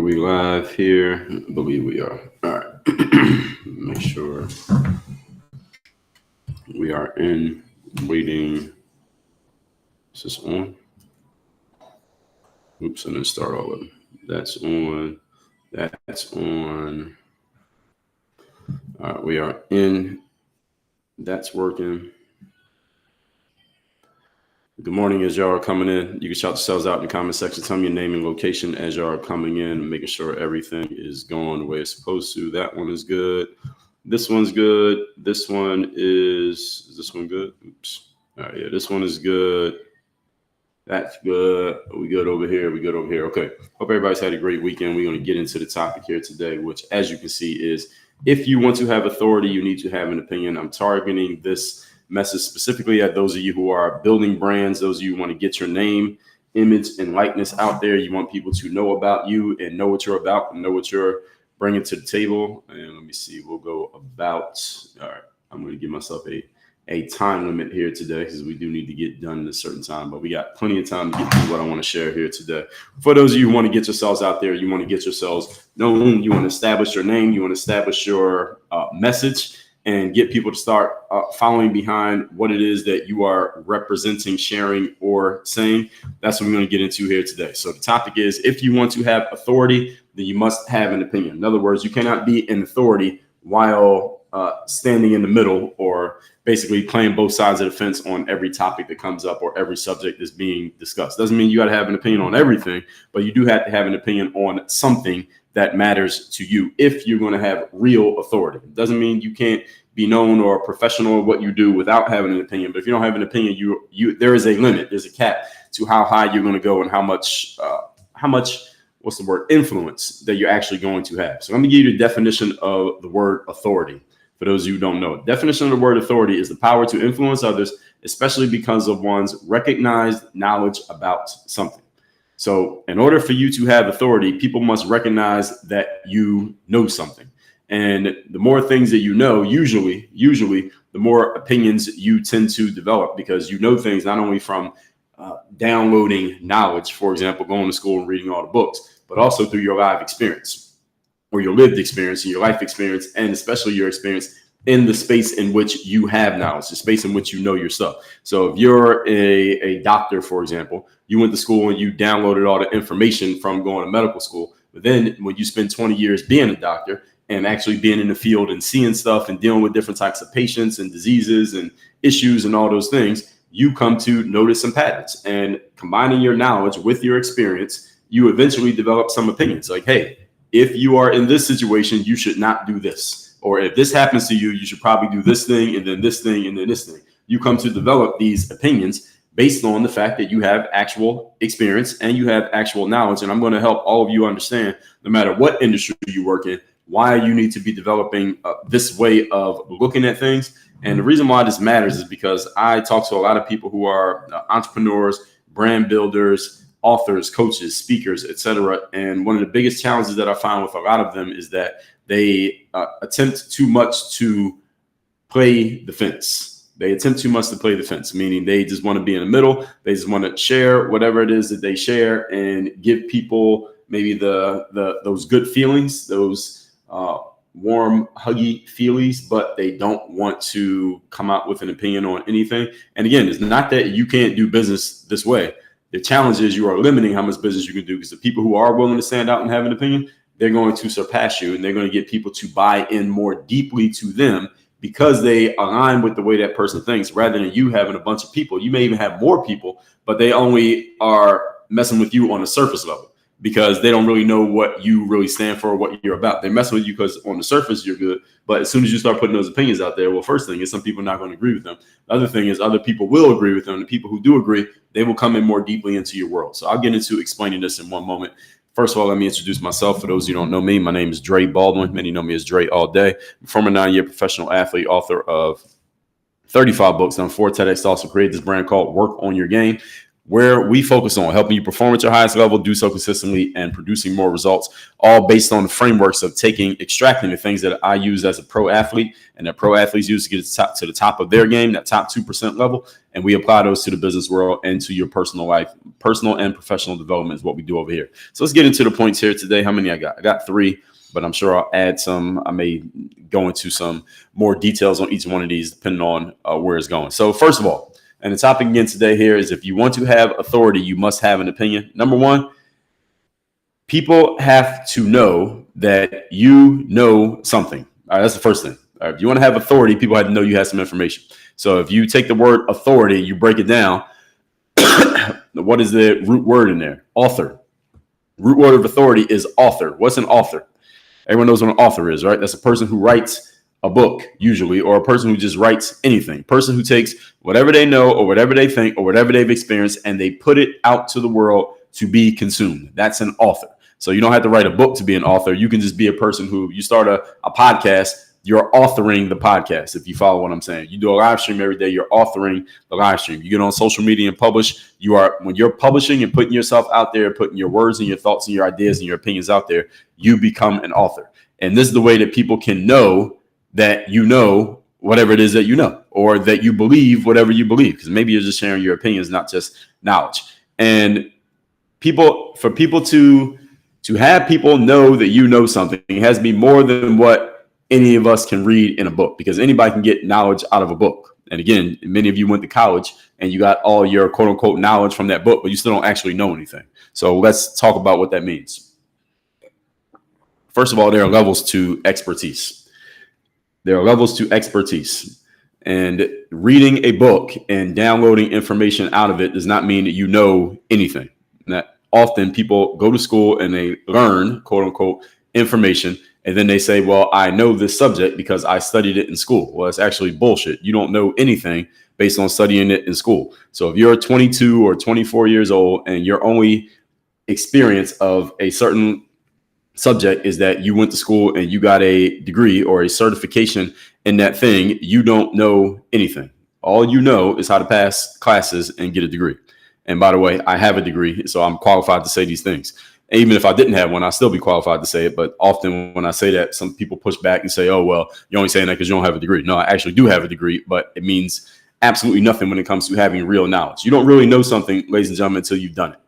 Are we live here? I believe we are. All right. Make sure we are in waiting. Is this on? Oops, I didn't start all of them. That's on. That's on. All right, we are in. That's working. Good morning as y'all are coming in. You can shout yourselves out in the comment section. Tell me your name and location as y'all are coming in, making sure everything is going the way it's supposed to. That one is good. This one's good. This one is this one good? Oops. All right, yeah, this one is good. That's good. We good over here. We good over here. Okay. Hope everybody's had a great weekend. We're going to get into the topic here today, which, as you can see, is if you want to have authority, you need to have an opinion. I'm targeting this message specifically at those of you who are building brands, those of you who want to get your name, image, and likeness out there. You want people to know about you and know what you're about and know what you're bringing to the table. And let me see, we'll go about, all right, I'm going to give myself a time limit here today because we do need to get done in a certain time, but we got plenty of time to get through what I want to share here today. For those of you who want to get yourselves out there, you want to get yourselves known, you want to establish your name, you want to establish your message, and get people to start following behind what it is that you are representing, sharing, or saying. That's what we're going to get into here today. So the topic is, if you want to have authority, then you must have an opinion. In other words, you cannot be an authority while standing in the middle or basically playing both sides of the fence on every topic that comes up or every subject that's being discussed. Doesn't mean you got to have an opinion on everything, but you do have to have an opinion on something that matters to you if you're going to have real authority. It doesn't mean you can't be known or professional at what you do without having an opinion. But if you don't have an opinion, you there is a limit. There's a cap to how high you're going to go and how much what's the word, influence that you're actually going to have. So I'm going to give you the definition of the word authority. For those of you who don't know, definition of the word authority is the power to influence others, especially because of one's recognized knowledge about something. So in order for you to have authority, people must recognize that you know something. And the more things that you know, usually the more opinions you tend to develop, because you know things not only from downloading knowledge, for example, going to school and reading all the books, but also through your live experience or your lived experience and your life experience, and especially your experience in the space in which you have knowledge, the space in which you know your stuff. So if you're a doctor, for example, you went to school and you downloaded all the information from going to medical school. But then when you spend 20 years being a doctor and actually being in the field and seeing stuff and dealing with different types of patients and diseases and issues and all those things, you come to notice some patterns. And combining your knowledge with your experience, you eventually develop some opinions like, hey, if you are in this situation, you should not do this. Or if this happens to you, you should probably do this thing and then this thing and then this thing. You come to develop these opinions based on the fact that you have actual experience and you have actual knowledge. And I'm going to help all of you understand, no matter what industry you work in, why you need to be developing this way of looking at things. And the reason why this matters is because I talk to a lot of people who are entrepreneurs, brand builders, authors, coaches, speakers, etc. And one of the biggest challenges that I find with a lot of them is that they attempt too much to play the fence. They attempt too much to play the fence, meaning they just want to be in the middle. They just want to share whatever it is that they share and give people maybe those good feelings, those warm, huggy feelings, but they don't want to come out with an opinion on anything. And again, it's not that you can't do business this way. The challenge is you are limiting how much business you can do, because the people who are willing to stand out and have an opinion, they're going to surpass you, and they're going to get people to buy in more deeply to them because they align with the way that person thinks, rather than you having a bunch of people. You may even have more people, but they only are messing with you on a surface level because they don't really know what you really stand for or what you're about. They're messing with you because on the surface you're good, but as soon as you start putting those opinions out there, well, first thing is some people are not going to agree with them. The other thing is other people will agree with them. The people who do agree, they will come in more deeply into your world. So I'll get into explaining this in one moment. First of all, let me introduce myself. For those who don't know me, my name is Dre Baldwin. Many know me as Dre all day. I'm a former 9-year professional athlete, author of 35 books on 4 TEDx. Also created this brand called Work on Your Game. where we focus on helping you perform at your highest level, do so consistently, and producing more results, all based on the frameworks of extracting the things that I use as a pro athlete and that pro athletes use to get to the top of their game, that top 2% level. And we apply those to the business world and to your personal life. Personal and professional development is what we do over here. So let's get into the points here today. How many I got? I got 3, but I'm sure I'll add some. I may go into some more details on each one of these depending on where it's going. So first of all, and the topic again today here is, if you want to have authority, you must have an opinion. Number one, people have to know that you know something. All right, that's the first thing. All right, if you want to have authority, people have to know you have some information. So if you take the word authority, you break it down. What is the root word in there? Author. Root word of authority is author. What's an author? Everyone knows what an author is, right? That's a person who writes a book, usually, or a person who just writes anything. Person who takes whatever they know or whatever they think or whatever they've experienced and they put it out to the world to be consumed. That's an author. So you don't have to write a book to be an author. You can just be a person who, you start a podcast, you're authoring the podcast, if you follow what I'm saying. You do a live stream every day, you're authoring the live stream. You get on social media and publish. When you're publishing and putting yourself out there, putting your words and your thoughts and your ideas and your opinions out there, you become an author. And this is the way that people can know that you know whatever it is that you know, or that you believe whatever you believe, because maybe you're just sharing your opinions, not just knowledge. And for people to have people know that you know something, it has to be more than what any of us can read in a book, because anybody can get knowledge out of a book. And again, many of you went to college and you got all your quote unquote knowledge from that book, but you still don't actually know anything. So let's talk about what that means. First of all, there are levels to expertise. There are levels to expertise, and reading a book and downloading information out of it does not mean that you know anything. That often people go to school and they learn quote unquote information, and then they say, well, I know this subject because I studied it in school. Well, it's actually bullshit. You don't know anything based on studying it in school. So if you're 22 or 24 years old and your only experience of a certain subject is that you went to school and you got a degree or a certification in that thing, you don't know anything. All you know is how to pass classes and get a degree. And by the way, I have a degree, so I'm qualified to say these things. Even if I didn't have one, I'd still be qualified to say it. But often when I say that, some people push back and say, oh, well, you're only saying that because you don't have a degree. No, I actually do have a degree, but it means absolutely nothing when it comes to having real knowledge. You don't really know something, ladies and gentlemen, until you've done it.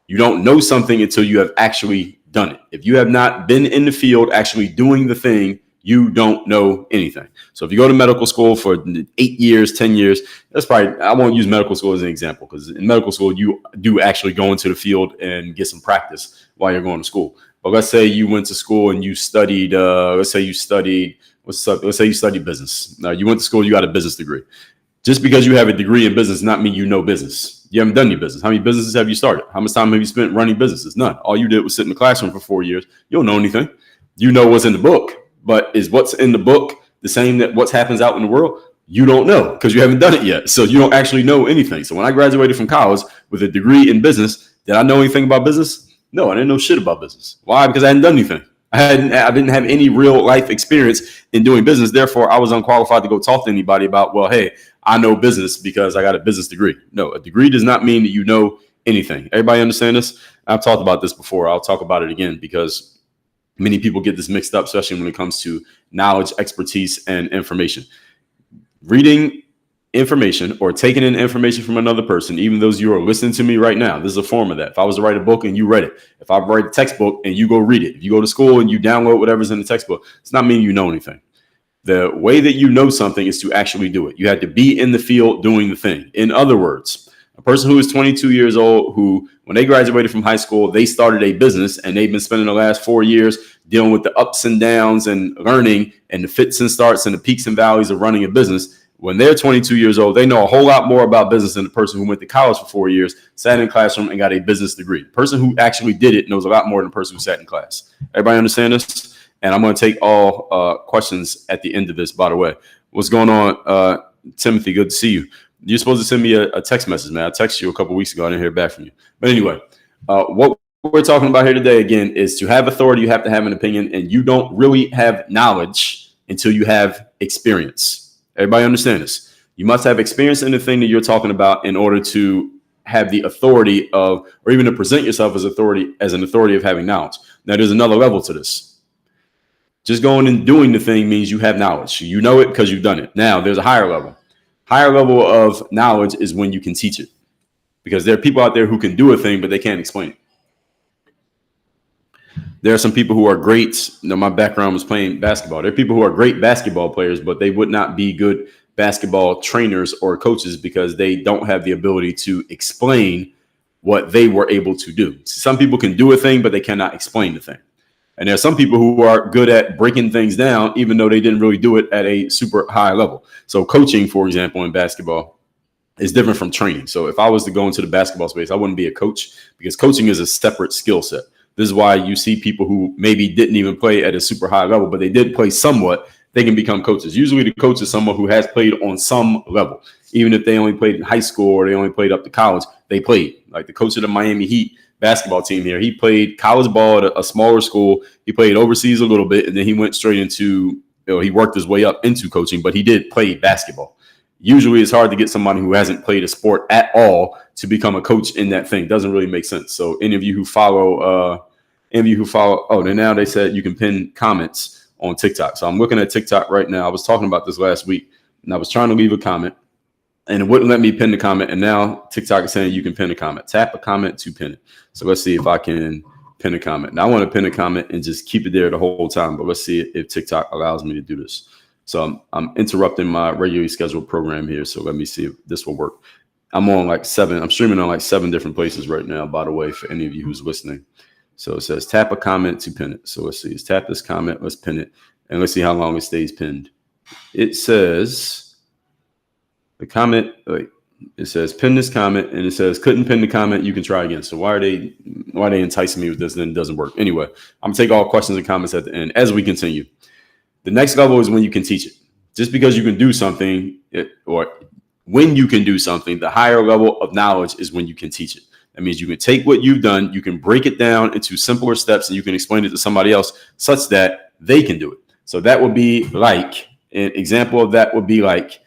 You don't know something until you have actually done it. If you have not been in the field actually doing the thing, you don't know anything. So if you go to medical school for 8 years, 10 years, that's probably, I won't use medical school as an example, because in medical school, you do actually go into the field and get some practice while you're going to school. But let's say you went to school and you studied, let's say you studied business. Now you went to school, you got a business degree. Just because you have a degree in business does not mean you know business. You haven't done any business. How many businesses have you started? How much time have you spent running businesses? None. All you did was sit in the classroom for 4 years. You don't know anything. You know what's in the book, but is what's in the book the same that what happens out in the world? You don't know, because you haven't done it yet. So you don't actually know anything. So when I graduated from college with a degree in business, did I know anything about business? No, I didn't know shit about business. Why? Because I hadn't done anything. I didn't have any real life experience in doing business. Therefore, I was unqualified to go talk to anybody about, well, hey, I know business because I got a business degree. No, a degree does not mean that you know anything. Everybody understand this? I've talked about this before. I'll talk about it again, because many people get this mixed up, especially when it comes to knowledge, expertise, and information. Reading information or taking in information from another person, even those you are listening to me right now, this is a form of that. If I was to write a book and you read it, if I write a textbook and you go read it, if you go to school and you download whatever's in the textbook, it's not meaning you know anything. The way that you know something is to actually do it. You had to be in the field doing the thing. In other words, a person who is 22 years old, who when they graduated from high school, they started a business and they've been spending the last 4 years dealing with the ups and downs and learning and the fits and starts and the peaks and valleys of running a business. When they're 22 years old, they know a whole lot more about business than the person who went to college for 4 years, sat in a classroom and got a business degree. The person who actually did it knows a lot more than the person who sat in class. Everybody understand this? And I'm going to take all questions at the end of this, by the way. What's going on, Timothy? Good to see you. You're supposed to send me a text message, man. I texted you a couple weeks ago. I didn't hear back from you. But anyway, what we're talking about here today, again, is to have authority, you have to have an opinion, and you don't really have knowledge until you have experience. Everybody understand this? You must have experience in the thing that you're talking about in order to have the authority of, or even to present yourself as an authority of having knowledge. Now, there's another level to this. Just going and doing the thing means you have knowledge. You know it because you've done it. Now, there's a higher level. Higher level of knowledge is when you can teach it, because there are people out there who can do a thing, but they can't explain it. There are some people who are great. My background was playing basketball. There are people who are great basketball players, but they would not be good basketball trainers or coaches because they don't have the ability to explain what they were able to do. Some people can do a thing, but they cannot explain the thing. And there are some people who are good at breaking things down, even though they didn't really do it at a super high level. So coaching, for example, in basketball is different from training. So if I was to go into the basketball space, I wouldn't be a coach, because coaching is a separate skill set. This is why you see people who maybe didn't even play at a super high level, but they did play somewhat. They can become coaches. Usually the coach is someone who has played on some level. Even if they only played in high school or they only played up to college, they played. Like the coach of the Miami Heat basketball team here, he played college ball at a smaller school. He played overseas a little bit, and then he went straight into, he worked his way up into coaching, but he did play basketball. Usually it's hard to get somebody who hasn't played a sport at all to become a coach in that thing. Doesn't really make sense. So any of you who follow, then now they said you can pin comments on TikTok. So I'm looking at TikTok right now. I was talking about this last week, and I was trying to leave a comment, and it wouldn't let me pin the comment. And now TikTok is saying you can pin a comment. Tap a comment to pin it. So let's see if I can pin a comment. Now I want to pin a comment and just keep it there the whole time, but let's see if TikTok allows me to do this. So I'm interrupting my regularly scheduled program here. So let me see if this will work. I'm streaming on like 7 different places right now, by the way, for any of you who's listening. So it says tap a comment to pin it. So let's see. Let's tap this comment. Let's pin it. And let's see how long it stays pinned. It says the comment, it says pin this comment, and it says couldn't pin the comment. You can try again. So why are they enticing me with this? Then it doesn't work. Anyway, I'm gonna take all questions and comments at the end as we continue. The next level is when you can teach it. Just because you can do something, or when you can do something, the higher level of knowledge is when you can teach it. That means you can take what you've done, you can break it down into simpler steps, and you can explain it to somebody else such that they can do it. So that would be like, an example of that would be like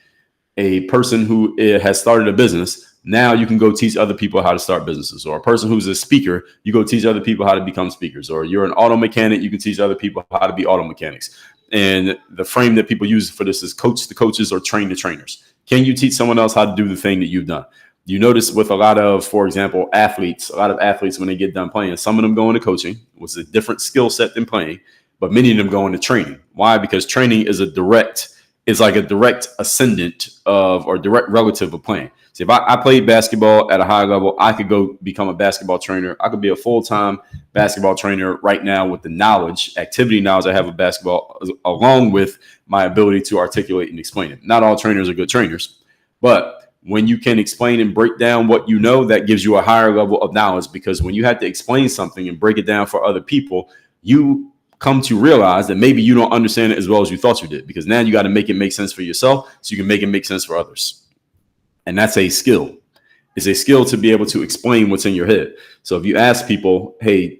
a person who has started a business. Now you can go teach other people how to start businesses. Or a person who's a speaker, you go teach other people how to become speakers. Or you're an auto mechanic, you can teach other people how to be auto mechanics. And the frame that people use for this is coach the coaches or train the trainers. Can you teach someone else how to do the thing that you've done? You notice with a lot of, for example, athletes, when they get done playing, some of them go into coaching, which is a different skill set than playing, but many of them go into training. Why? Because training is like a direct ascendant of, or direct relative of playing. So if I played basketball at a high level, I could go become a basketball trainer. I could be a full-time basketball trainer right now with the activity knowledge I have of basketball, along with my ability to articulate and explain it. Not all trainers are good trainers, but when you can explain and break down what you know, that gives you a higher level of knowledge, because when you have to explain something and break it down for other people, you come to realize that maybe you don't understand it as well as you thought you did, because now you got to make it make sense for yourself so you can make it make sense for others. And that's a skill. It's a skill to be able to explain what's in your head. So if you ask people, hey,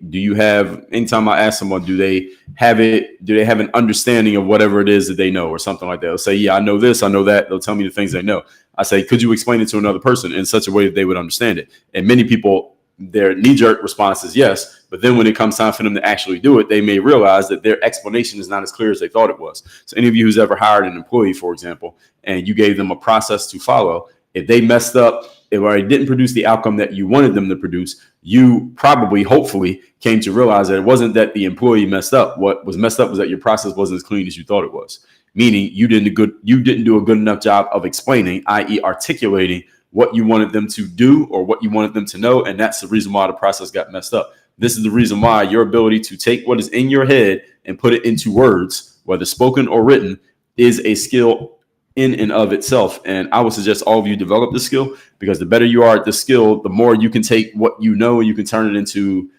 anytime I ask someone, do they have an understanding of whatever it is that they know or something like that? They'll say, yeah, I know this, I know that. They'll tell me the things they know. I say, could you explain it to another person in such a way that they would understand it? And many people, their knee-jerk response is yes, but then when it comes time for them to actually do it, they may realize that their explanation is not as clear as they thought it was. So any of you who's ever hired an employee, for example, and you gave them a process to follow, if they messed up, or it didn't produce the outcome that you wanted them to produce, you probably, hopefully, came to realize that it wasn't that the employee messed up. What was messed up was that your process wasn't as clean as you thought it was. Meaning you didn't do a good enough job of explaining, i.e. articulating what you wanted them to do or what you wanted them to know. And that's the reason why the process got messed up. This is the reason why your ability to take what is in your head and put it into words, whether spoken or written, is a skill in and of itself. And I would suggest all of you develop this skill, because the better you are at the skill, the more you can take what you know and you can turn it into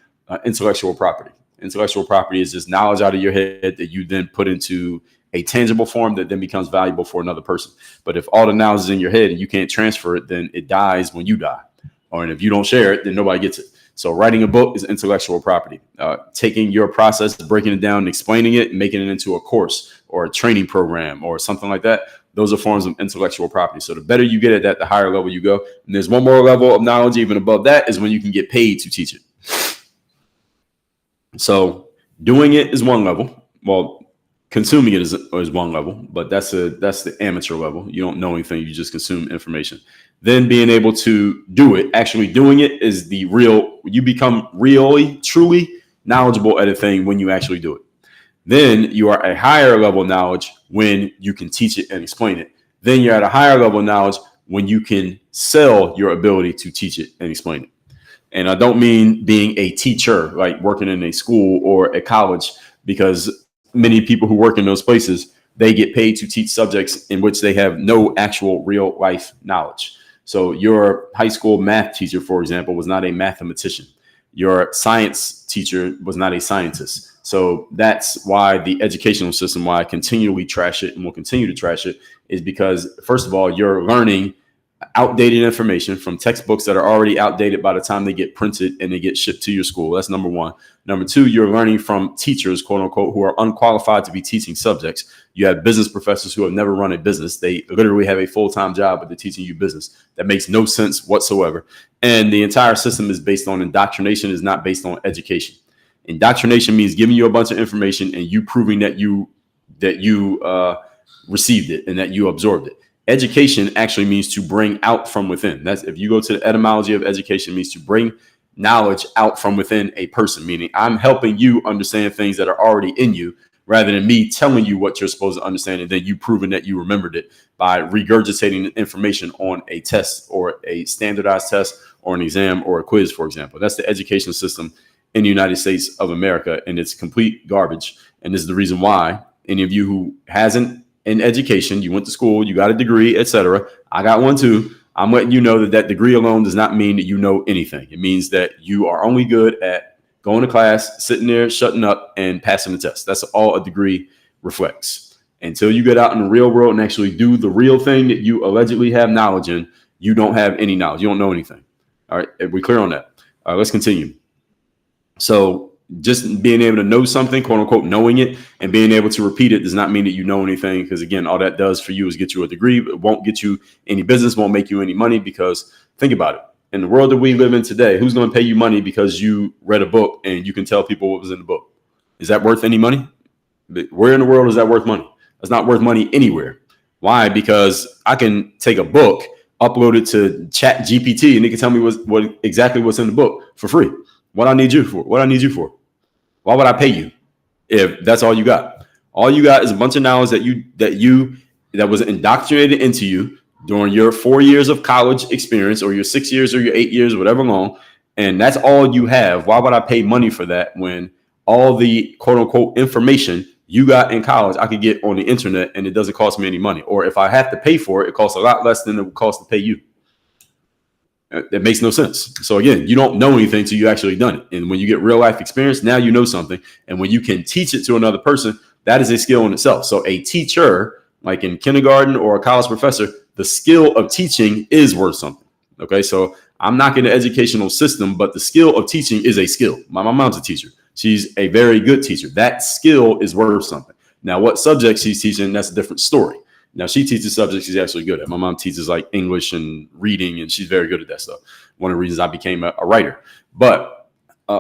intellectual property. Intellectual property is just knowledge out of your head that you then put into a tangible form that then becomes valuable for another person. But if all the knowledge is in your head and you can't transfer it, then it dies when you die. And if you don't share it, then nobody gets it. So writing a book is intellectual property. Taking your process, breaking it down and explaining it and making it into a course or a training program or something like that, those are forms of intellectual property. So the better you get at that, the higher level you go. And there's one more level of knowledge even above that is when you can get paid to teach it. So doing it is one level. Well, consuming it is one level, but that's the amateur level. You don't know anything. You just consume information. Then being able to do it, actually doing it is the real, you become really, truly knowledgeable at a thing when you actually do it. Then you are a higher level of knowledge when you can teach it and explain it. Then you're at a higher level of knowledge when you can sell your ability to teach it and explain it. And I don't mean being a teacher, like working in a school or a college, because many people who work in those places, they get paid to teach subjects in which they have no actual real life knowledge. So your high school math teacher, for example, was not a mathematician. Your science teacher was not a scientist. So that's why the educational system, why I continually trash it and will continue to trash it, is because, first of all, you're learning outdated information from textbooks that are already outdated by the time they get printed and they get shipped to your school. That's number one. Number two, you're learning from teachers, quote unquote, who are unqualified to be teaching subjects. You have business professors who have never run a business. They literally have a full-time job, but they're teaching you business. That makes no sense whatsoever. And the entire system is based on indoctrination, is not based on education. Indoctrination means giving you a bunch of information and you proving that you received it and that you absorbed it. Education actually means to bring out from within. That's, if you go to the etymology of education, it means to bring knowledge out from within a person, meaning I'm helping you understand things that are already in you, rather than me telling you what you're supposed to understand and then you proving that you remembered it by regurgitating information on a test or a standardized test or an exam or a quiz, for example. That's the education system in the United States of America, and it's complete garbage. And this is the reason why any of you who hasn't in education, you went to school, you got a degree, etc. I got one too. I'm letting you know that that degree alone does not mean that you know anything. It means that you are only good at going to class, sitting there, shutting up, and passing the test. That's all a degree reflects. Until you get out in the real world and actually do the real thing that you allegedly have knowledge in, you don't have any knowledge. You don't know anything. All right, are we clear on that? All right, let's continue. So just being able to know something, quote unquote, knowing it and being able to repeat it does not mean that you know anything. Because again, all that does for you is get you a degree. It won't get you any business, won't make you any money. Because think about it. In the world that we live in today, who's going to pay you money because you read a book and you can tell people what was in the book? Is that worth any money? Where in the world is that worth money? That's not worth money anywhere. Why? Because I can take a book, upload it to Chat GPT, and it can tell me what exactly what's in the book for free. What I need you for? What I need you for? Why would I pay you if that's all you got? All you got is a bunch of knowledge that was indoctrinated into you during your 4 years of college experience, or your 6 years, or your 8 years, whatever long, and that's all you have. Why would I pay money for that when all the quote unquote information you got in college I could get on the internet and it doesn't cost me any money? Or if I have to pay for it, it costs a lot less than it would cost to pay you. That makes no sense. So again, you don't know anything till you actually done it. And when you get real life experience, now you know something. And when you can teach it to another person, that is a skill in itself. So a teacher, like in kindergarten or a college professor, the skill of teaching is worth something. Okay, so I'm knocking the educational system, but the skill of teaching is a skill. My mom's a teacher. She's a very good teacher. That skill is worth something. Now, what subject she's teaching, that's a different story. Now, she teaches subjects she's actually good at. My mom teaches like English and reading, and she's very good at that stuff. One of the reasons I became a writer. But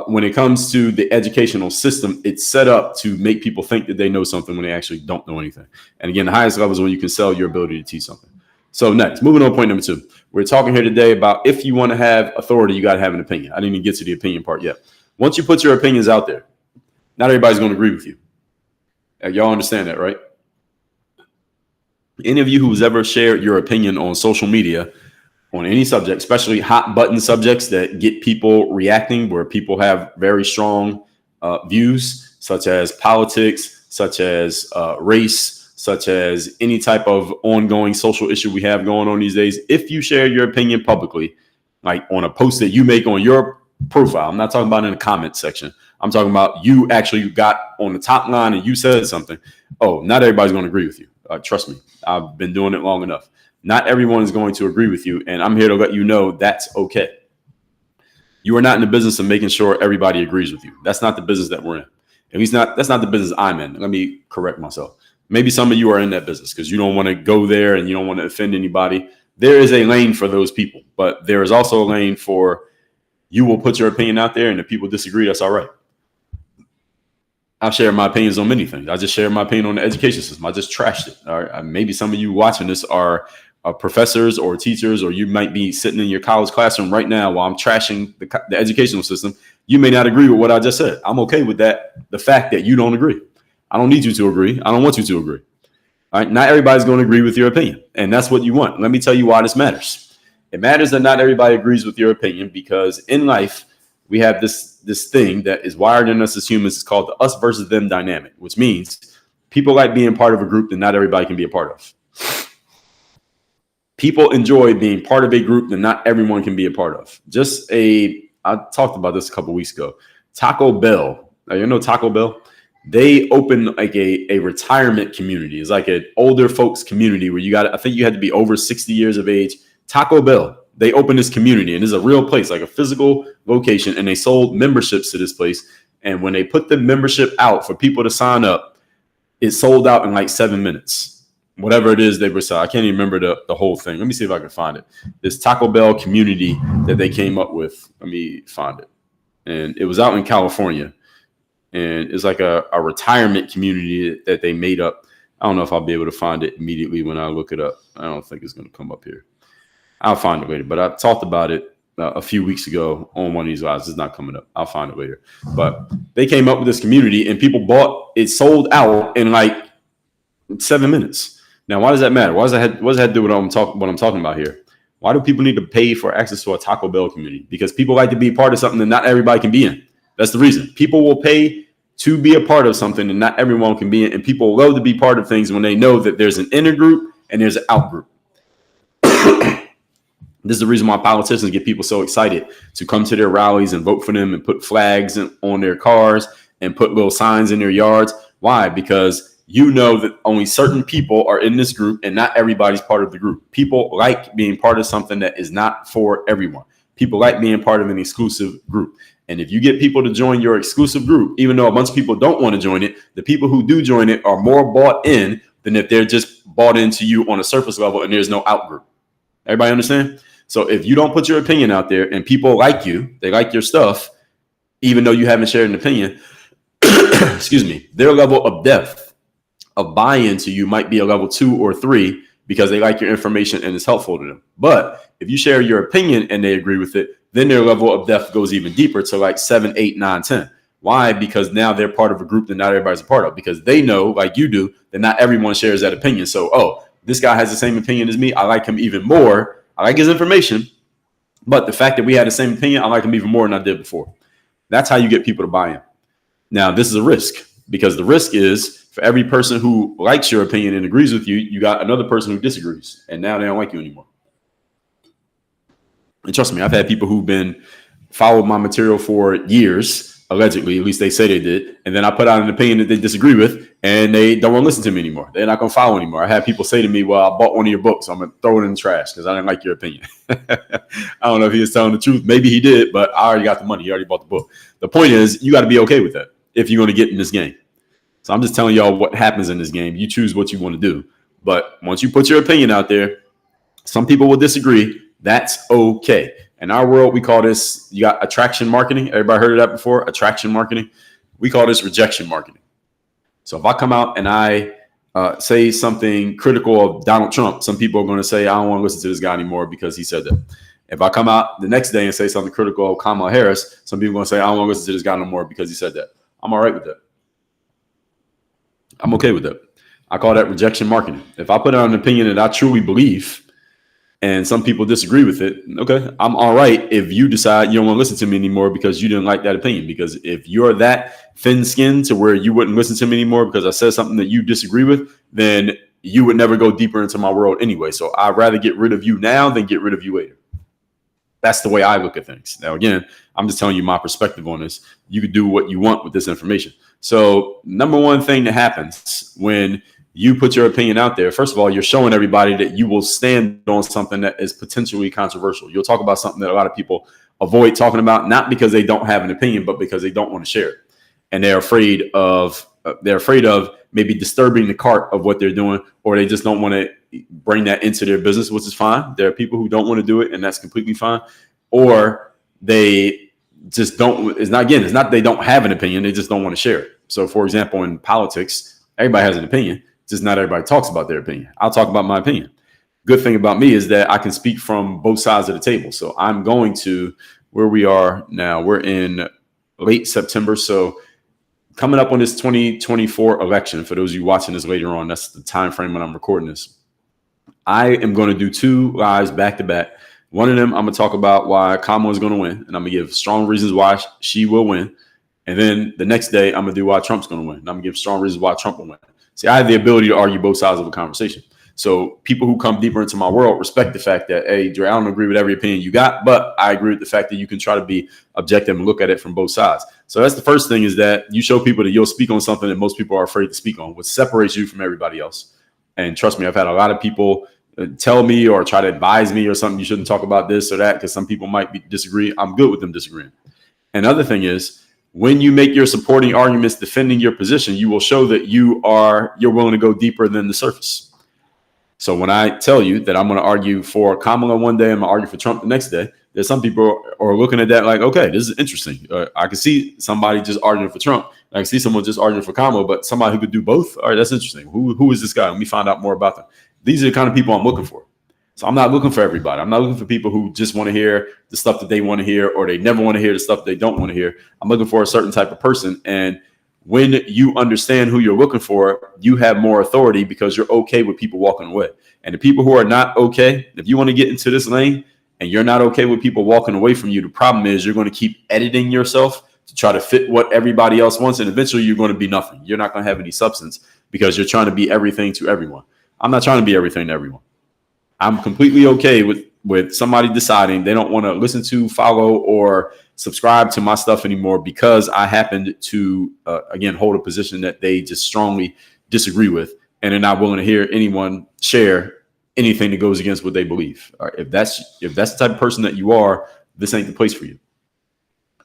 when it comes to the educational system, it's set up to make people think that they know something when they actually don't know anything. And again, the highest level is when you can sell your ability to teach something. So next, moving on, point number 2. We're talking here today about if you want to have authority, you got to have an opinion. I didn't even get to the opinion part yet. Once you put your opinions out there, not everybody's going to agree with you. Y'all understand that, right? Any of you who's ever shared your opinion on social media on any subject, especially hot button subjects that get people reacting, where people have very strong views, such as politics, such as race, such as any type of ongoing social issue we have going on these days. If you share your opinion publicly, like on a post that you make on your profile, I'm not talking about in the comment section. I'm talking about you actually got on the top line and you said something. Oh, not everybody's going to agree with you. Trust me, I've been doing it long enough. Not everyone is going to agree with you, and I'm here to let you know that's okay. You are not in the business of making sure everybody agrees with you. That's not the business that we're in. At least that's not the business I'm in. Let me correct myself. Maybe some of you are in that business because you don't want to go there and you don't want to offend anybody. There is a lane for those people, but there is also a lane for you will put your opinion out there, and if people disagree, that's all right. I've shared my opinions on many things. I just shared my opinion on the education system. I just trashed it. All right. Maybe some of you watching this are professors or teachers, or you might be sitting in your college classroom right now while I'm trashing the educational system. You may not agree with what I just said. I'm okay with that. The fact that you don't agree. I don't need you to agree. I don't want you to agree. All right. Not everybody's going to agree with your opinion, and that's what you want. Let me tell you why this matters. It matters that not everybody agrees with your opinion, because in life, we have this thing that is wired in us as humans. It's called the us versus them dynamic, which means people like being part of a group that not everybody can be a part of. People enjoy being part of a group that not everyone can be a part of. I talked about this a couple of weeks ago. Taco Bell, you know Taco Bell? They opened like a retirement community. It's like an older folks community where I think you had to be over 60 years of age. Taco Bell, they opened this community, and it's a real place, like a physical location, and they sold memberships to this place. And when they put the membership out for people to sign up, it sold out in like 7 minutes. Whatever it is they were selling. I can't even remember the whole thing. Let me see if I can find it. This Taco Bell community that they came up with. Let me find it. And it was out in California. And it's like a retirement community that they made up. I don't know if I'll be able to find it immediately when I look it up. I don't think it's going to come up here. I'll find it later. But I talked about it a few weeks ago on one of these lives. It's not coming up. I'll find it later. But they came up with this community, and people bought it, sold out in like 7 minutes. Now, why does that matter? What does that have to do with what I'm talking about here? Why do people need to pay for access to a Taco Bell community? Because people like to be part of something that not everybody can be in. That's the reason. People will pay to be a part of something that not everyone can be in. And people love to be part of things when they know that there's an inner group and there's an out group. This is the reason why politicians get people so excited to come to their rallies and vote for them and put flags on their cars and put little signs in their yards. Why? Because you know that only certain people are in this group and not everybody's part of the group. People like being part of something that is not for everyone. People like being part of an exclusive group. And if you get people to join your exclusive group, even though a bunch of people don't want to join it, the people who do join it are more bought in than if they're just bought into you on a surface level and there's no out group. Everybody understand? So if you don't put your opinion out there and people like you, they like your stuff, even though you haven't shared an opinion, excuse me, their level of depth of buy-in to you might be a level 2 or 3 because they like your information and it's helpful to them. But if you share your opinion and they agree with it, then their level of depth goes even deeper to like 7, 8, 9, 10. Why? Because now they're part of a group that not everybody's a part of, because they know, like you do, that not everyone shares that opinion. So, this guy has the same opinion as me. I like him even more. I like his information, but the fact that we had the same opinion, I like him even more than I did before. That's how you get people to buy in. Now, this is a risk, because the risk is for every person who likes your opinion and agrees with you, you got another person who disagrees, and now they don't like you anymore. And trust me, I've had people who've been followed my material for years, allegedly, at least they say they did, and then I put out an opinion that they disagree with, and they don't want to listen to me anymore. They're not going to follow anymore. I had people say to me, well, I bought one of your books, I'm going to throw it in the trash because I didn't like your opinion. I don't know if he was telling the truth. Maybe he did, but I already got the money. He already bought the book. The point is, you got to be okay with that if you're going to get in this game. So I'm just telling y'all what happens in this game. You choose what you want to do. But once you put your opinion out there, some people will disagree. That's okay. In our world, we call this, you got attraction marketing. Everybody heard of that before? Attraction marketing. We call this rejection marketing. So if I come out and I say something critical of Donald Trump, some people are going to say, I don't want to listen to this guy anymore because he said that. If I come out the next day and say something critical of Kamala Harris, some people are going to say, I don't want to listen to this guy no more because he said that. I'm all right with that. I'm okay with that. I call that rejection marketing. If I put out an opinion that I truly believe and some people disagree with it, okay, I'm all right if you decide you don't want to listen to me anymore because you didn't like that opinion. Because if you're that thin-skinned to where you wouldn't listen to me anymore because I said something that you disagree with, then you would never go deeper into my world anyway. So I'd rather get rid of you now than get rid of you later. That's the way I look at things. Now, again, I'm just telling you my perspective on this. You could do what you want with this information. So number one thing that happens when you put your opinion out there, first of all, you're showing everybody that you will stand on something that is potentially controversial. You'll talk about something that a lot of people avoid talking about, not because they don't have an opinion, but because they don't want to share it. And they're afraid of maybe disturbing the cart of what they're doing, or they just don't want to bring that into their business, which is fine. There are people who don't want to do it, and that's completely fine. Or they just don't. It's not they don't have an opinion. They just don't want to share it. So, for example, in politics, everybody has an opinion. Just not everybody talks about their opinion. I'll talk about my opinion. Good thing about me is that I can speak from both sides of the table. So I'm going to where we are now. We're in late September. So coming up on this 2024 election, for those of you watching this later on, that's the time frame when I'm recording this. I am going to do 2 lives back to back. One of them, I'm going to talk about why Kamala is going to win, and I'm going to give strong reasons why she will win. And then the next day, I'm going to do why Trump's going to win. And I'm going to give strong reasons why Trump will win. See, I have the ability to argue both sides of a conversation. So people who come deeper into my world respect the fact that, hey, Dre, I don't agree with every opinion you got, but I agree with the fact that you can try to be objective and look at it from both sides. So that's the first thing, is that you show people that you'll speak on something that most people are afraid to speak on, which separates you from everybody else. And trust me, I've had a lot of people tell me or try to advise me or something, you shouldn't talk about this or that, because some people might disagree. I'm good with them disagreeing. And another thing is, when you make your supporting arguments defending your position, you will show that you're willing to go deeper than the surface. So when I tell you that I'm going to argue for Kamala one day, I'm going to argue for Trump the next day, there's some people are looking at that like, okay, this is interesting. I can see somebody just arguing for Trump. I can see someone just arguing for Kamala, but somebody who could do both. All right, that's interesting. Who is this guy? Let me find out more about them. These are the kind of people I'm looking for. So I'm not looking for everybody. I'm not looking for people who just want to hear the stuff that they want to hear, or they never want to hear the stuff they don't want to hear. I'm looking for a certain type of person. And when you understand who you're looking for, you have more authority, because you're okay with people walking away. And the people who are not okay, if you want to get into this lane and you're not okay with people walking away from you, the problem is you're going to keep editing yourself to try to fit what everybody else wants. And eventually you're going to be nothing. You're not going to have any substance, because you're trying to be everything to everyone. I'm not trying to be everything to everyone. I'm completely okay with somebody deciding they don't want to listen to, follow, or subscribe to my stuff anymore, because I happened to, again, hold a position that they just strongly disagree with, and they're not willing to hear anyone share anything that goes against what they believe. All right, if that's the type of person that you are, this ain't the place for you.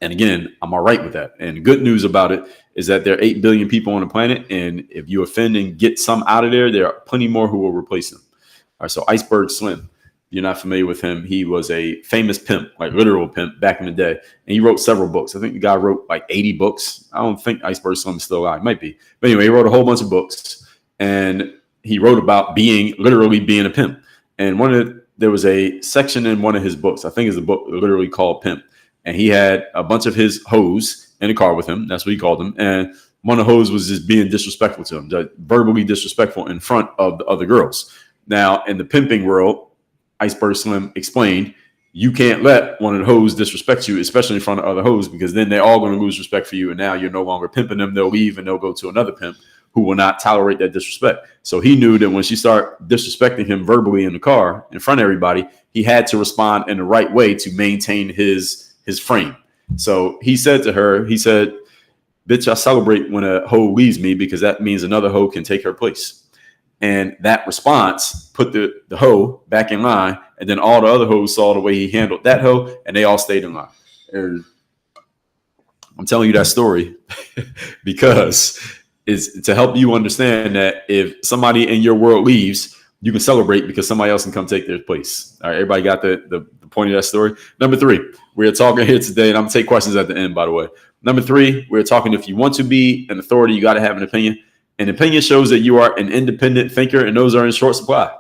And again, I'm all right with that. And the good news about it is that there are 8 billion people on the planet, and if you offend and get some out of there, there are plenty more who will replace them. All right, so Iceberg Slim, if you're not familiar with him, he was a famous pimp, like literal pimp back in the day. And he wrote several books. I think the guy wrote like 80 books. I don't think Iceberg Slim is still alive. Might be. But anyway, he wrote a whole bunch of books, and he wrote about literally being a pimp. And there was a section in one of his books, I think it's a book literally called Pimp. And he had a bunch of his hoes in the car with him. That's what he called them. And one of the hoes was just being disrespectful to him, verbally disrespectful in front of the other girls. Now, in the pimping world, Iceberg Slim explained, you can't let one of the hoes disrespect you, especially in front of other hoes, because then they're all going to lose respect for you. And now you're no longer pimping them. They'll leave and they'll go to another pimp who will not tolerate that disrespect. So he knew that when she started disrespecting him verbally in the car in front of everybody, he had to respond in the right way to maintain his frame. So he said to her, bitch, I celebrate when a hoe leaves me, because that means another hoe can take her place. And that response put the hoe back in line. And then all the other hoes saw the way he handled that hoe, and they all stayed in line. And I'm telling you that story because it's to help you understand that if somebody in your world leaves, you can celebrate because somebody else can come take their place. All right, everybody got the point of that story? Number 3, we're talking here today, and I'm going to take questions at the end, by the way. Number 3, we're talking, if you want to be an authority, you got to have an opinion. An opinion shows that you are an independent thinker, and those are in short supply.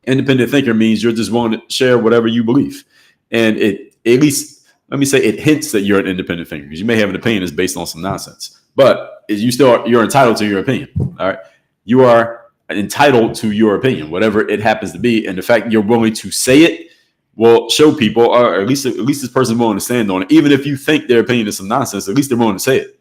Independent thinker means you're just willing to share whatever you believe. And it hints that you're an independent thinker, because you may have an opinion that's based on some nonsense, but you're entitled to your opinion. All right. You are entitled to your opinion, whatever it happens to be. And the fact you're willing to say it will show people, or at least this person willing to stand on it. Even if you think their opinion is some nonsense, at least they're willing to say it.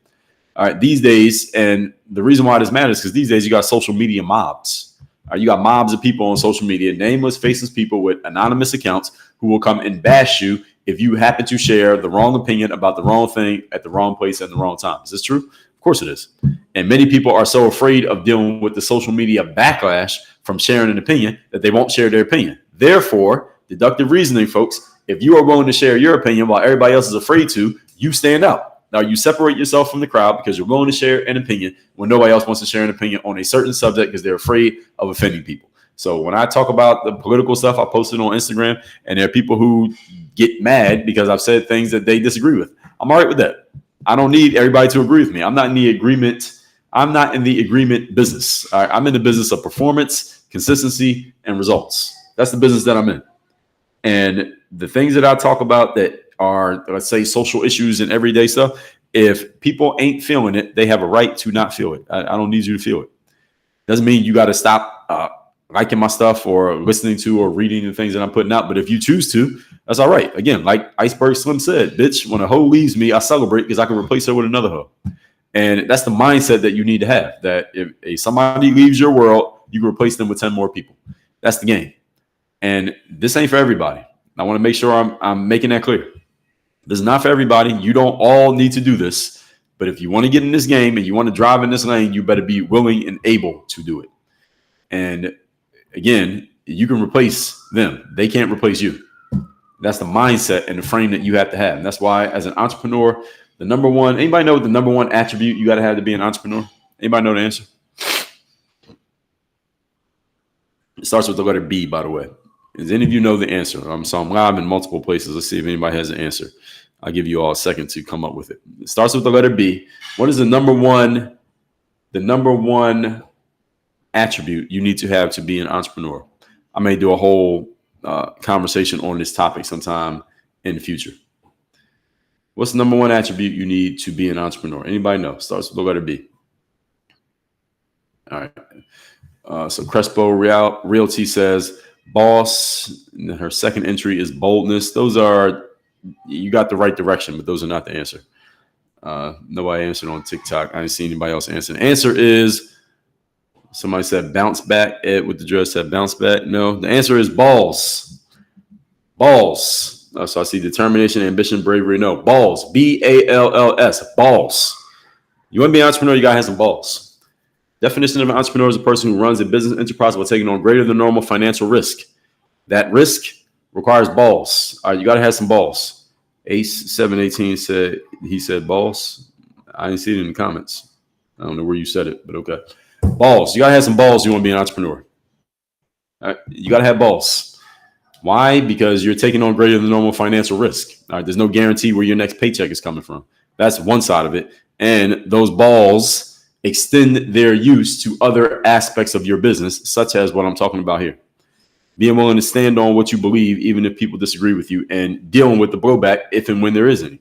All right. These days, and the reason why this matters is because these days you got social media mobs. All right, you got mobs of people on social media, nameless, faceless people with anonymous accounts who will come and bash you if you happen to share the wrong opinion about the wrong thing at the wrong place at the wrong time. Is this true? Of course it is. And many people are so afraid of dealing with the social media backlash from sharing an opinion that they won't share their opinion. Therefore, deductive reasoning, folks, if you are willing to share your opinion while everybody else is afraid to, you stand out. Now, you separate yourself from the crowd because you're willing to share an opinion when nobody else wants to share an opinion on a certain subject because they're afraid of offending people. So when I talk about the political stuff, I posted on Instagram, and there are people who get mad because I've said things that they disagree with. I'm all right with that. I don't need everybody to agree with me. I'm not in the agreement. I'm not in the agreement business. All right? I'm in the business of performance, consistency, and results. That's the business that I'm in. And the things that I talk about that are, let's say, social issues and everyday stuff, if people ain't feeling it, they have a right to not feel it. I don't need you to feel it. Doesn't mean you got to stop liking my stuff or listening to or reading the things that I'm putting out. But if you choose to, that's all right. Again, like Iceberg Slim said, bitch, when a hoe leaves me, I celebrate because I can replace her with another hoe. And that's the mindset that you need to have, that if somebody leaves your world, you can replace them with 10 more people. That's the game. And this ain't for everybody. I want to make sure I'm making that clear. This is not for everybody. You don't all need to do this. But if you want to get in this game and you want to drive in this lane, you better be willing and able to do it. And again, you can replace them. They can't replace you. That's the mindset and the frame that you have to have. And that's why, as an entrepreneur, the number one, anybody know what the number one attribute you got to have to be an entrepreneur? Anybody know the answer? It starts with the letter B, by the way. Does any of you know the answer? So I'm live in multiple places. Let's see if anybody has an answer. I'll give you all a second to come up with it. It starts with the letter B. What is the number one attribute you need to have to be an entrepreneur? I may do a whole conversation on this topic sometime in the future. What's the number one attribute you need to be an entrepreneur? Anybody know? Starts with the letter B. All right. So Crespo Realty says boss. And her second entry is boldness. Those are, you got the right direction, but those are not the answer. Nobody answered on TikTok. I didn't see anybody else answer. The answer is, somebody said bounce back. Ed with the dress said bounce back. No, the answer is balls. Balls. So I see determination, ambition, bravery. No, balls. B-A-L-L-S. Balls. You want to be an entrepreneur, you got to have some balls. Definition of an entrepreneur is a person who runs a business enterprise while taking on greater than normal financial risk. That risk requires balls. All right, you got to have some balls. Ace 718 said, he said balls. I didn't see it in the comments. I don't know where you said it, but okay. Balls. You got to have some balls. You want to be an entrepreneur. All right, you got to have balls. Why? Because you're taking on greater than normal financial risk. All right, there's no guarantee where your next paycheck is coming from. That's one side of it. And those balls extend their use to other aspects of your business, such as what I'm talking about here. Being willing to stand on what you believe, even if people disagree with you, and dealing with the blowback if and when there is any.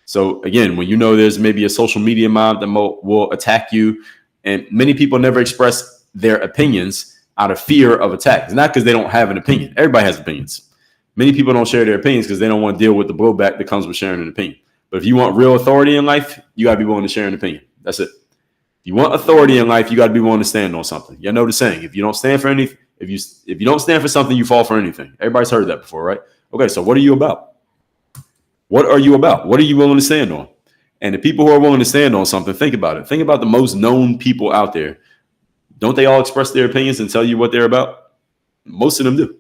So again, when you know there's maybe a social media mob that will attack you, and many people never express their opinions out of fear of attack. It's not because they don't have an opinion. Everybody has opinions. Many people don't share their opinions because they don't want to deal with the blowback that comes with sharing an opinion. But if you want real authority in life, you got to be willing to share an opinion. That's it. If you want authority in life, you got to be willing to stand on something. You know the saying, if you don't stand for anything, if you don't stand for something, you fall for anything. Everybody's heard that before, right? Okay, so what are you about? What are you about? What are you willing to stand on? And the people who are willing to stand on something, think about it. Think about the most known people out there. Don't they all express their opinions and tell you what they're about? Most of them do.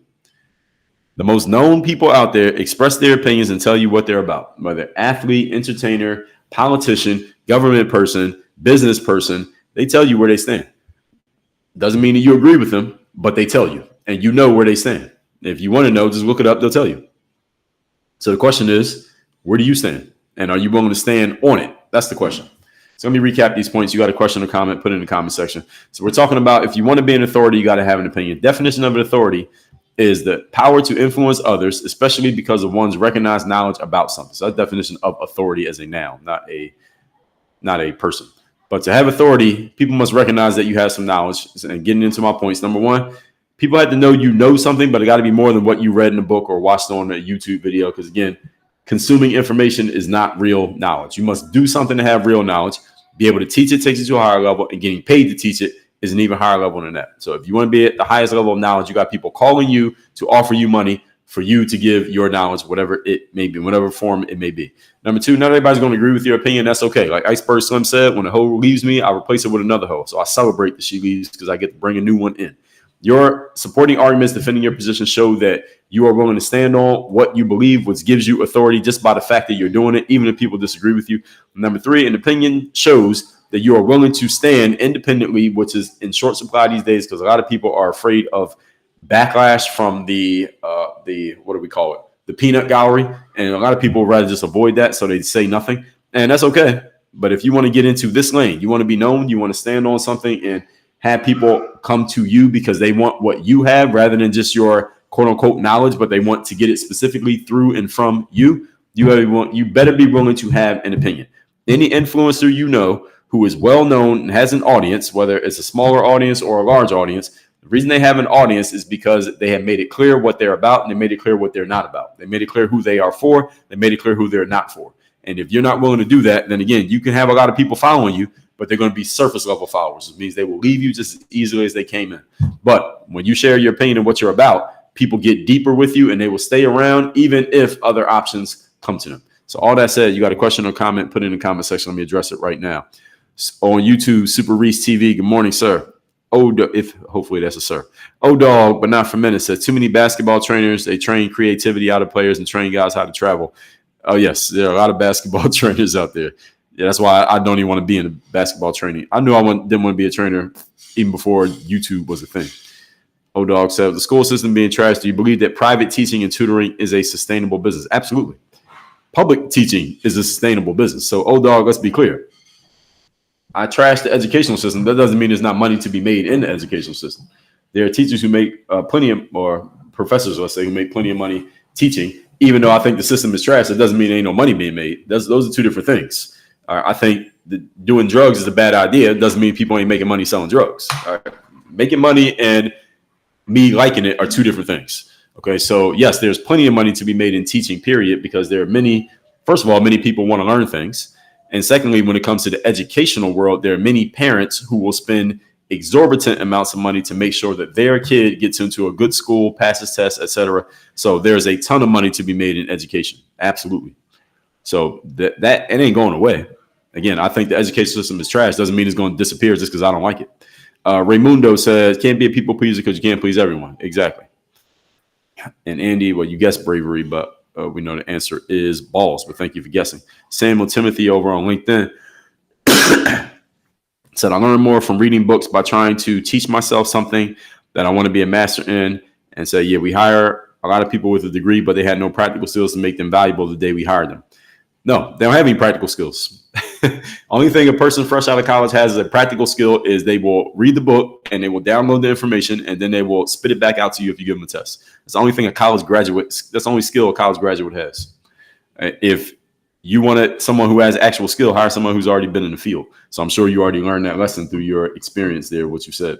The most known people out there express their opinions and tell you what they're about. Whether athlete, entertainer, politician, government person, business person, they tell you where they stand. Doesn't mean that you agree with them, but they tell you, and you know where they stand. If you want to know, just look it up. They'll tell you. So the question is, where do you stand? And are you willing to stand on it? That's the question. So let me recap these points. You got a question or comment, put it in the comment section. So we're talking about, if you want to be an authority, you got to have an opinion. Definition of an authority is the power to influence others, especially because of one's recognized knowledge about something. So that's the definition of authority as a noun, not a person. But to have authority, people must recognize that you have some knowledge. And getting into my points, number one, people have to know you know something, but it got to be more than what you read in a book or watched on a YouTube video. Because again, consuming information is not real knowledge. You must do something to have real knowledge. Be able to teach it takes you to a higher level, and getting paid to teach it is an even higher level than that. So if you want to be at the highest level of knowledge, you got people calling you to offer you money for you to give your knowledge, whatever it may be, whatever form it may be. Number two, not everybody's going to agree with your opinion. That's okay. Like Iceberg Slim said, when a hoe leaves me, I replace it with another hoe. So I celebrate that she leaves because I get to bring a new one in. Your supporting arguments defending your position show that you are willing to stand on what you believe, which gives you authority just by the fact that you're doing it, even if people disagree with you. Number three, an opinion shows that you are willing to stand independently, which is in short supply these days because a lot of people are afraid of backlash from the what do we call it? The peanut gallery. And a lot of people would rather just avoid that, so they say nothing. And that's okay. But if you want to get into this lane, you want to be known, you want to stand on something and have people come to you because they want what you have rather than just your quote unquote knowledge, but they want to get it specifically through and from you. You better be willing to have an opinion. Any influencer you know who is well known and has an audience, whether it's a smaller audience or a large audience, the reason they have an audience is because they have made it clear what they're about and they made it clear what they're not about. They made it clear who they are for. They made it clear who they're not for. And if you're not willing to do that, then again, you can have a lot of people following you, but they're going to be surface level followers. It means they will leave you just as easily as they came in. But when you share your opinion and what you're about, people get deeper with you and they will stay around even if other options come to them. So all that said, you got a question or comment, put it in the comment section. Let me address it right now. On YouTube, Super Reese TV. Good morning, sir. Hopefully that's a sir. Dog, but not for minutes. Said too many basketball trainers. They train creativity out of players and train guys how to travel. Oh yes, there are a lot of basketball trainers out there. Yeah, that's why I don't even want to be in basketball training. I knew didn't want to be a trainer even before YouTube was a thing. Dog said the school system being trashed. Do you believe that private teaching and tutoring is a sustainable business? Absolutely. Public teaching is a sustainable business. So Dog, let's be clear. I trash the educational system. That doesn't mean there's not money to be made in the educational system. There are teachers who make or professors, let's say, who make plenty of money teaching. Even though I think the system is trash, it doesn't mean there ain't no money being made. Those are two different things. I think doing drugs is a bad idea. It doesn't mean people ain't making money selling drugs. Making money and me liking it are two different things. Okay, so yes, there's plenty of money to be made in teaching, period, because there are first of all, many people want to learn things. And secondly, when it comes to the educational world, there are many parents who will spend exorbitant amounts of money to make sure that their kid gets into a good school, passes tests, etc. So there's a ton of money to be made in education. Absolutely. So that it ain't going away. Again, I think the education system is trash. Doesn't mean it's going to disappear just because I don't like it. Raymundo says, can't be a people pleaser because you can't please everyone. Exactly. And Andy, well, you guessed bravery, but we know the answer is balls, but thank you for guessing. Samuel Timothy over on LinkedIn said, I learned more from reading books by trying to teach myself something that I want to be a master in. And say, yeah, we hire a lot of people with a degree, but they had no practical skills to make them valuable the day we hired them. No, they don't have any practical skills. Only thing a person fresh out of college has as a practical skill is they will read the book and they will download the information and then they will spit it back out to you if you give them a test. That's the only thing that's the only skill a college graduate has. If you wanted someone who has actual skill, hire someone who's already been in the field. So I'm sure you already learned that lesson through your experience there, what you said.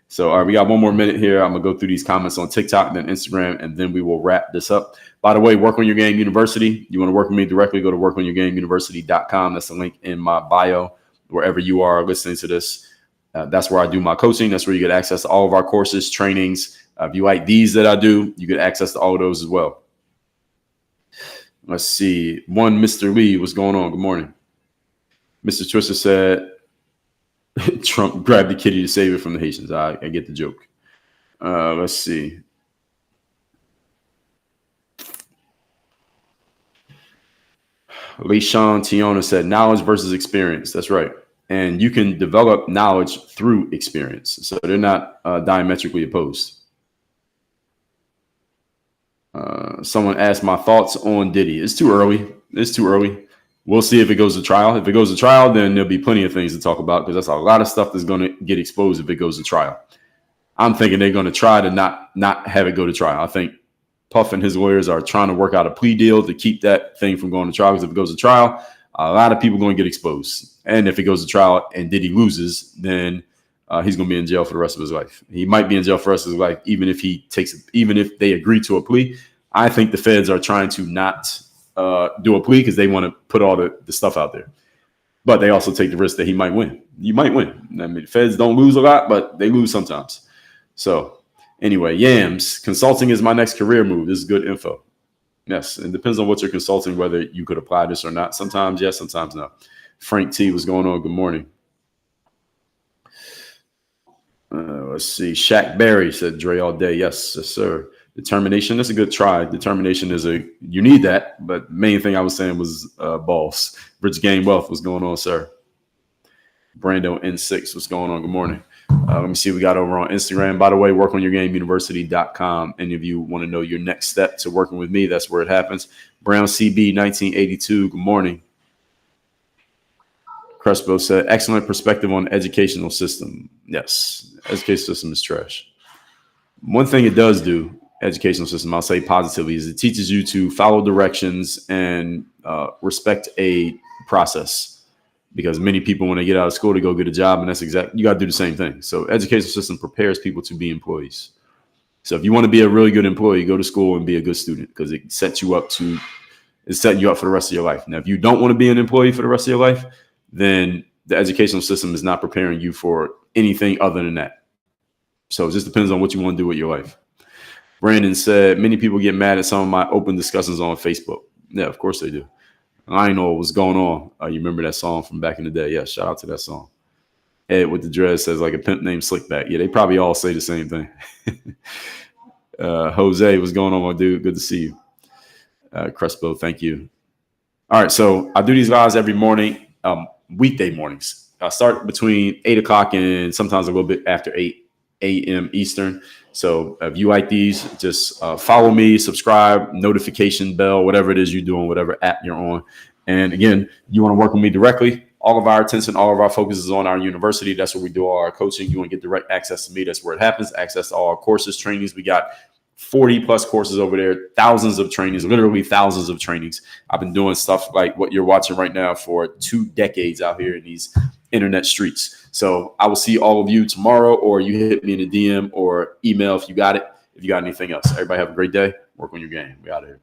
So, all right, we got one more minute here. I'm going to go through these comments on TikTok and then Instagram, and then we will wrap this up. By the way, Work on Your Game University. You want to work with me directly, go to workonyourgameuniversity.com. That's the link in my bio, wherever you are listening to this. That's where I do my coaching. That's where you get access to all of our courses, trainings. If you like these that I do, you get access to all of those as well. Let's see. One, Mr. Lee, what's going on? Good morning. Mr. Twister said, Trump grabbed the kitty to save it from the Haitians. I get the joke. Let's see. LeSean Tiona said, knowledge versus experience. That's right. And you can develop knowledge through experience. So they're not diametrically opposed. Someone asked my thoughts on Diddy. It's too early. We'll see if it goes to trial. If it goes to trial, then there'll be plenty of things to talk about because that's a lot of stuff that's going to get exposed if it goes to trial. I'm thinking they're going to try to not have it go to trial. I think Puff and his lawyers are trying to work out a plea deal to keep that thing from going to trial because if it goes to trial, a lot of people are going to get exposed. And if it goes to trial and Diddy loses, then he's going to be in jail for the rest of his life. He might be in jail for the rest of his life, even if they agree to a plea. I think the feds are trying to not do a plea because they want to put all the stuff out there. But they also take the risk that he might win. You might win. I mean, feds don't lose a lot, but they lose sometimes. So anyway, Yams, consulting is my next career move. This is good info. Yes, it depends on what you're consulting, whether you could apply this or not. Sometimes yes, sometimes no. Frank T, what's going on? Good morning. Let's see. Shaq Berry said Dre all day. Yes, yes, sir. Determination. That's a good try. Determination is you need that. But the main thing I was saying was balls. Rich Game Wealth. What's going on, sir? Brando N6. What's going on? Good morning. Let me see what we got over on Instagram. By the way, workonyourgameuniversity.com. Any of you want to know your next step to working with me, that's where it happens. Brown CB 1982. Good morning. Crespo said, excellent perspective on the educational system. Yes, education system is trash. One thing it does do, educational system, I'll say positively, is it teaches you to follow directions and respect a process. Because many people, when they get out of school, they go get a job, and you got to do the same thing. So educational system prepares people to be employees. So if you want to be a really good employee, go to school and be a good student, because it sets you up for the rest of your life. Now, if you don't want to be an employee for the rest of your life, then the educational system is not preparing you for anything other than that. So it just depends on what you want to do with your life. Brandon said, many people get mad at some of my open discussions on Facebook. Yeah, of course they do. I didn't know what was going on. You remember that song from back in the day? Yeah, shout out to that song. Ed with the dress says like a pimp named Slickback. Yeah, they probably all say the same thing. Jose, what's going on, my dude? Good to see you. Crespo, thank you. All right, so I do these lives every morning, weekday mornings. I start between 8 o'clock and sometimes a little bit after 8 a.m. Eastern. So if you like these, just follow me, subscribe, notification bell, whatever it is you're doing, whatever app you're on. And again, you want to work with me directly. All of our attention, all of our focus is on our university. That's where we do all our coaching. You want to get direct access to me. That's where it happens. Access to all our courses, trainings. We got 40 plus courses over there, thousands of trainings, literally thousands of trainings. I've been doing stuff like what you're watching right now for 2 decades out here in these internet streets. So I will see all of you tomorrow, or you hit me in a DM or email if you got it. If you got anything else, everybody have a great day. Work on your game. We out of here.